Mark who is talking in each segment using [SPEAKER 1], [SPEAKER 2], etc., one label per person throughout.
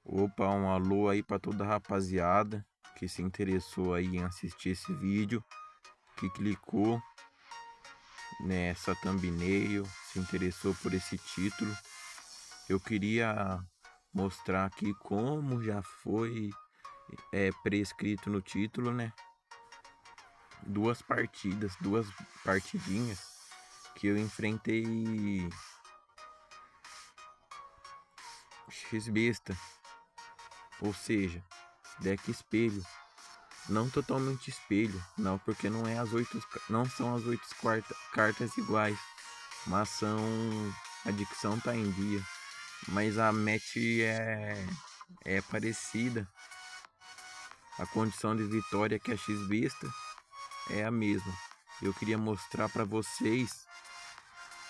[SPEAKER 1] Opa, um alô aí pra toda a rapaziada que se interessou aí em assistir esse vídeo, que clicou nessa thumbnail, se interessou por esse título. Eu queria mostrar aqui como já foi prescrito no título, né? Duas partidas, duas partidinhas que eu enfrentei X-Besta, ou seja, deck espelho. Não totalmente espelho, não, porque não são as oito cartas iguais, mas são a dicção tá em dia, mas a match é parecida. A condição de vitória que a X-Besta é a mesma. Eu queria mostrar para vocês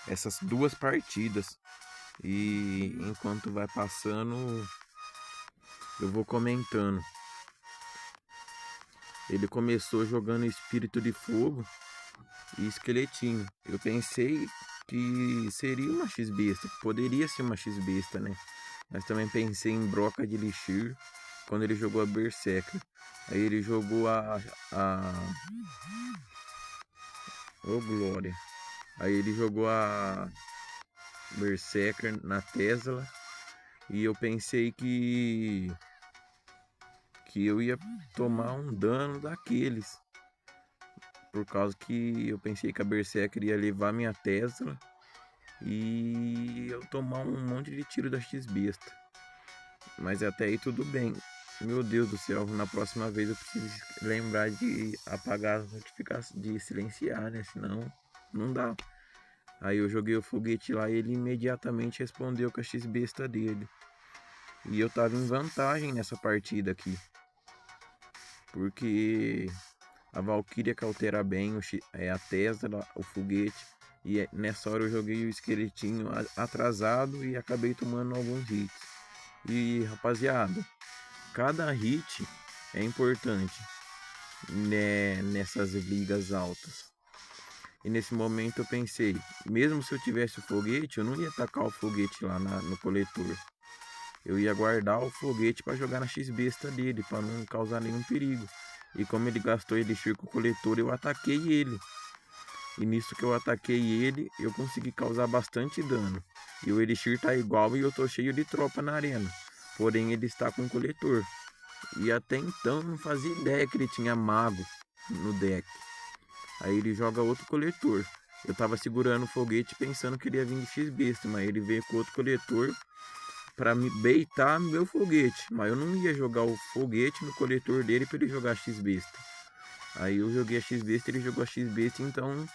[SPEAKER 1] essas duas partidas e enquanto vai passando eu vou comentando. Ele começou jogando Espírito de Fogo e Esqueletinho. Eu pensei que seria uma X-Besta, que poderia ser uma X-Besta, né? Mas também pensei em Broca de Elixir quando ele jogou a Berserker. Aí ele jogou a... Ô glória! Aí ele jogou a Berserker na Tesla e eu pensei que eu ia tomar um dano daqueles. Por causa que eu pensei que a Berserker ia levar minha Tesla e eu tomar um monte de tiro da X-Besta. Mas até aí tudo bem. Meu Deus do céu, na próxima vez eu preciso lembrar de apagar as notificações, de silenciar, né? Senão não dá. Aí eu joguei o foguete lá e ele imediatamente respondeu com a X-Besta dele. E eu tava em vantagem nessa partida aqui. Porque a Valkyria cautera bem, a Tesla, o foguete. E nessa hora eu joguei o esqueletinho atrasado e acabei tomando alguns hits. E rapaziada, cada hit é importante, né, nessas ligas altas. E nesse momento eu pensei, mesmo se eu tivesse o foguete, eu não ia tacar o foguete lá no coletor. Eu ia guardar o foguete para jogar na X-Besta dele, para não causar nenhum perigo. E como ele gastou elixir com o coletor, eu ataquei ele. E nisso que eu ataquei ele, eu consegui causar bastante dano. E o elixir tá igual e eu tô cheio de tropa na arena. Porém ele está com coletor. E até então não fazia ideia que ele tinha mago no deck. Aí ele joga outro coletor. Eu tava segurando o foguete pensando que ele ia vir de X-Besta, mas ele veio com outro coletor para me beitar meu foguete. Mas eu não ia jogar o foguete no coletor dele para ele jogar X-Besta. Aí eu joguei a X-Besta, ele jogou a X-Besta, então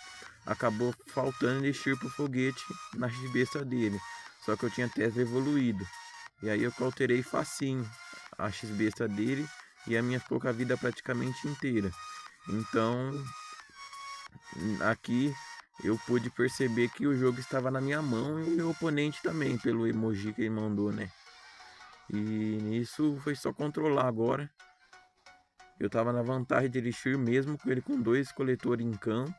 [SPEAKER 1] acabou faltando elixir pro foguete na X-Besta dele. Só que eu tinha Tesla evoluído. E aí eu cauterei facinho a X-Besta dele e a minha pouca vida praticamente inteira. Então aqui eu pude perceber que o jogo estava na minha mão e o meu oponente também, pelo emoji que ele mandou, né? E nisso foi só controlar agora. Eu tava na vantagem de Elixir mesmo com ele com dois coletores em campo.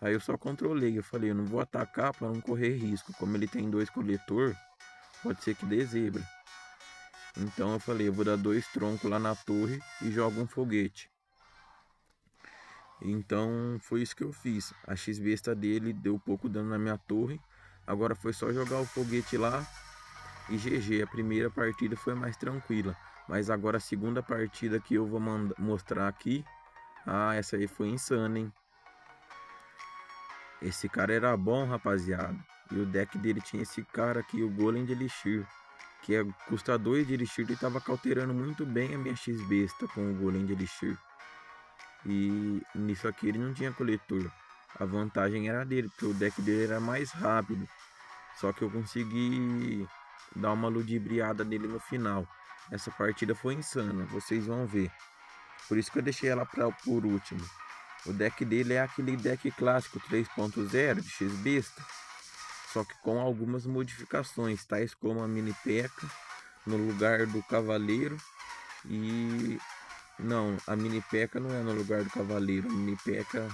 [SPEAKER 1] Aí eu só controlei, eu falei, eu não vou atacar para não correr risco. Como ele tem dois coletor, pode ser que dê zebra. Então eu falei, eu vou dar dois troncos lá na torre e jogo um foguete. Então foi isso que eu fiz. A X-Besta dele deu pouco dano na minha torre. Agora foi só jogar o foguete lá e GG. A primeira partida foi mais tranquila. Mas agora a segunda partida que eu vou mostrar aqui. Ah, essa aí foi insana, hein? Esse cara era bom, rapaziada. E o deck dele tinha esse cara aqui, o Golem de Elixir. Custa 2 de Elixir e tava cauterando muito bem a minha X-Besta com o Golem de Elixir. E nisso aqui ele não tinha coletor. A vantagem era dele, porque o deck dele era mais rápido. Só que eu consegui dar uma ludibriada nele no final. Essa partida foi insana, vocês vão ver. Por isso que eu deixei ela por último. O deck dele é aquele deck clássico 3.0 de X-Besta. Só que com algumas modificações, tais como a mini P.E.K.K.A no lugar do cavaleiro e não, a mini P.E.K.K.A não é no lugar do cavaleiro, a mini P.E.K.K.A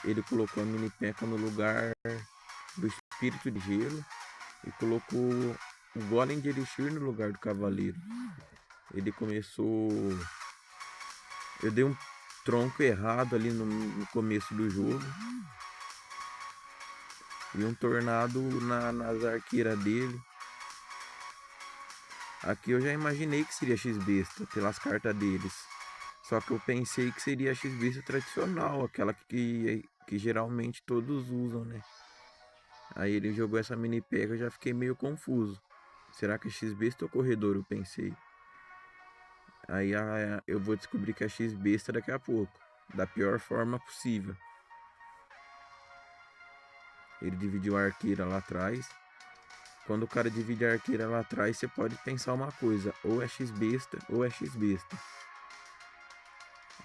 [SPEAKER 1] ele colocou a mini P.E.K.K.A no lugar do espírito de gelo e colocou o Golem de Elixir no lugar do Cavaleiro. Ele começou... Eu dei um tronco errado ali no começo do jogo. E um tornado nas arqueiras dele. Aqui eu já imaginei que seria X-Besta, pelas cartas deles. Só que eu pensei que seria a X-Besta tradicional, aquela que geralmente todos usam, né? Aí ele jogou essa mini pega, eu já fiquei meio confuso. Será que é X-Besta ou Corredor? Eu pensei. Aí eu vou descobrir que é X-Besta daqui a pouco. Da pior forma possível. Ele dividiu a arqueira lá atrás. Quando o cara divide a arqueira lá atrás, você pode pensar uma coisa. Ou é X-Besta ou é X-Besta.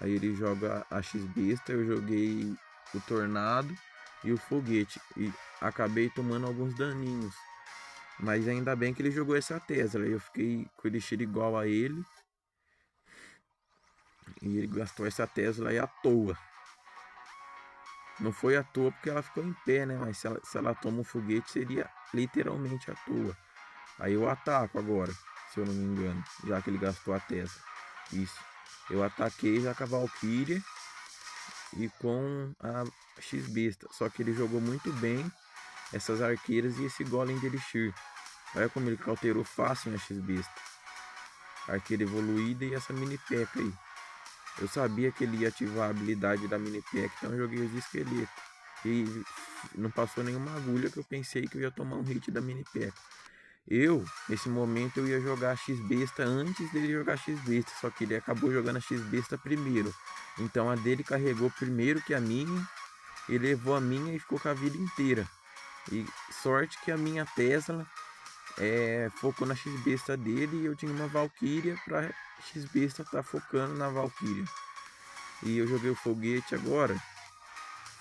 [SPEAKER 1] Aí ele joga a X-Besta, eu joguei o Tornado e o Foguete. E acabei tomando alguns daninhos. Mas ainda bem que ele jogou essa Tesla. Eu fiquei com o Elixir igual a ele. E ele gastou essa Tesla aí à toa. Não foi à toa porque ela ficou em pé, né? Mas se ela toma um foguete, seria literalmente à toa. Aí eu ataco agora, se eu não me engano. Já que ele gastou a Tesla. Isso. Eu ataquei já com a Valkyria e com a X-Besta. Só que ele jogou muito bem essas arqueiras e esse Golem de Elixir. Olha como ele cauterou fácil a X-Besta. Arqueira evoluída e essa mini P.E.K.K.A aí. Eu sabia que ele ia ativar a habilidade da mini P.E.K.K.A, então eu joguei os esqueletos. E não passou nenhuma agulha que eu pensei que eu ia tomar um hit da mini P.E.K.K.A. Nesse momento, eu ia jogar a X-Besta antes dele jogar a X-Besta. Só que ele acabou jogando a X-Besta primeiro. Então a dele carregou primeiro que a minha. Ele levou a minha e ficou com a vida inteira. E sorte que a minha Tesla focou na X-Besta dele e eu tinha uma Valkyria pra X-Besta tá focando na Valkyria. E eu joguei o foguete agora.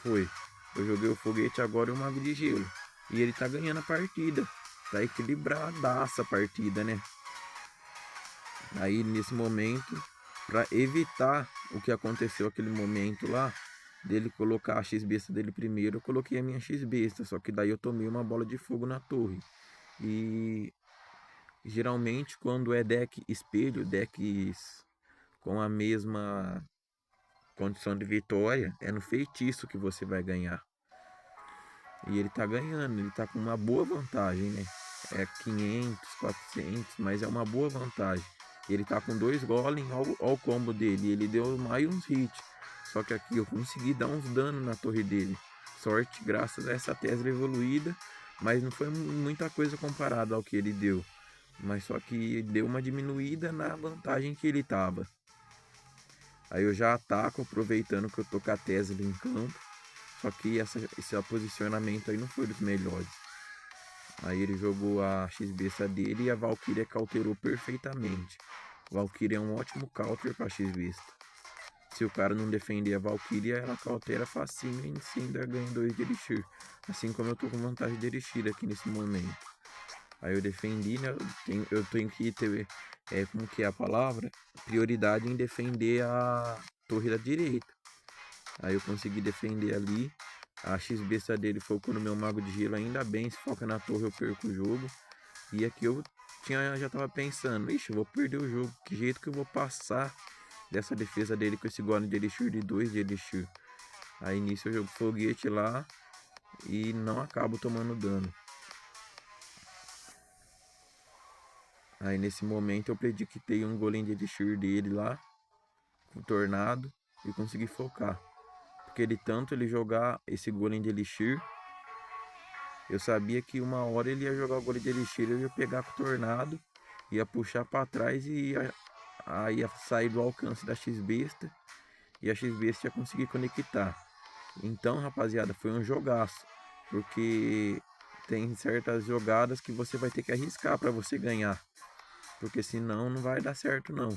[SPEAKER 1] Eu joguei o foguete agora e um mago de gelo. E ele tá ganhando a partida. Tá equilibradaça a partida, né? Aí nesse momento, pra evitar o que aconteceu aquele momento lá, dele colocar a X-Besta dele primeiro, eu coloquei a minha X-Besta. Só que daí eu tomei uma bola de fogo na torre. E geralmente quando é deck espelho, decks com a mesma condição de vitória, é no feitiço que você vai ganhar. E ele tá ganhando, ele tá com uma boa vantagem, né? É 500, 400, mas é uma boa vantagem. Ele tá com 2 golem, olha o combo dele, ele deu mais uns hits. Só que aqui eu consegui dar uns danos na torre dele. Sorte graças a essa Tesla evoluída, mas não foi muita coisa comparado ao que ele deu. Mas só que deu uma diminuída na vantagem que ele tava. Aí eu já ataco aproveitando que eu tô com a Tesla em campo. Só que esse posicionamento aí não foi dos melhores. Aí ele jogou a X-Besta dele e a Valkyria cauterou perfeitamente. Valkyria é um ótimo counter pra X-Besta. Se o cara não defender a Valkyria, ela cautera facinho e ainda ganha 2 de Elixir. Assim como eu tô com vantagem de Elixir aqui nesse momento. Aí eu defendi, né? Eu tenho que ter, como que é a palavra? Prioridade em defender a torre da direita. Aí eu consegui defender ali. A X-Besta dele focou no meu mago de gelo. Ainda bem, se foca na torre eu perco o jogo. E aqui eu já tava pensando, ixi, eu vou perder o jogo. Que jeito que eu vou passar dessa defesa dele com esse golem de Elixir de 2 de Elixir. Aí nisso eu jogo foguete lá e não acabo tomando dano. Aí nesse momento eu predictei um golem de Elixir dele lá, com tornado, e consegui focar. Porque ele jogar esse golem de Elixir, eu sabia que uma hora ele ia jogar o golem de Elixir, eu ia pegar com o tornado, ia puxar para trás e ia sair do alcance da X-Besta, e a X-Besta ia conseguir conectar. Então, rapaziada, foi um jogaço, porque tem certas jogadas que você vai ter que arriscar para você ganhar, porque senão não vai dar certo não.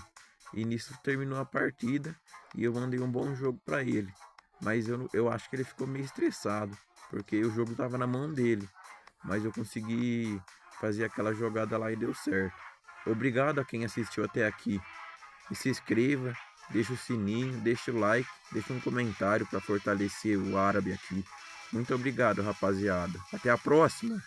[SPEAKER 1] E nisso terminou a partida e eu mandei um bom jogo para ele. Mas eu acho que ele ficou meio estressado, porque o jogo estava na mão dele. Mas eu consegui fazer aquela jogada lá e deu certo. Obrigado a quem assistiu até aqui. E se inscreva, deixa o sininho, deixa o like, deixa um comentário para fortalecer o árabe aqui. Muito obrigado, rapaziada. Até a próxima!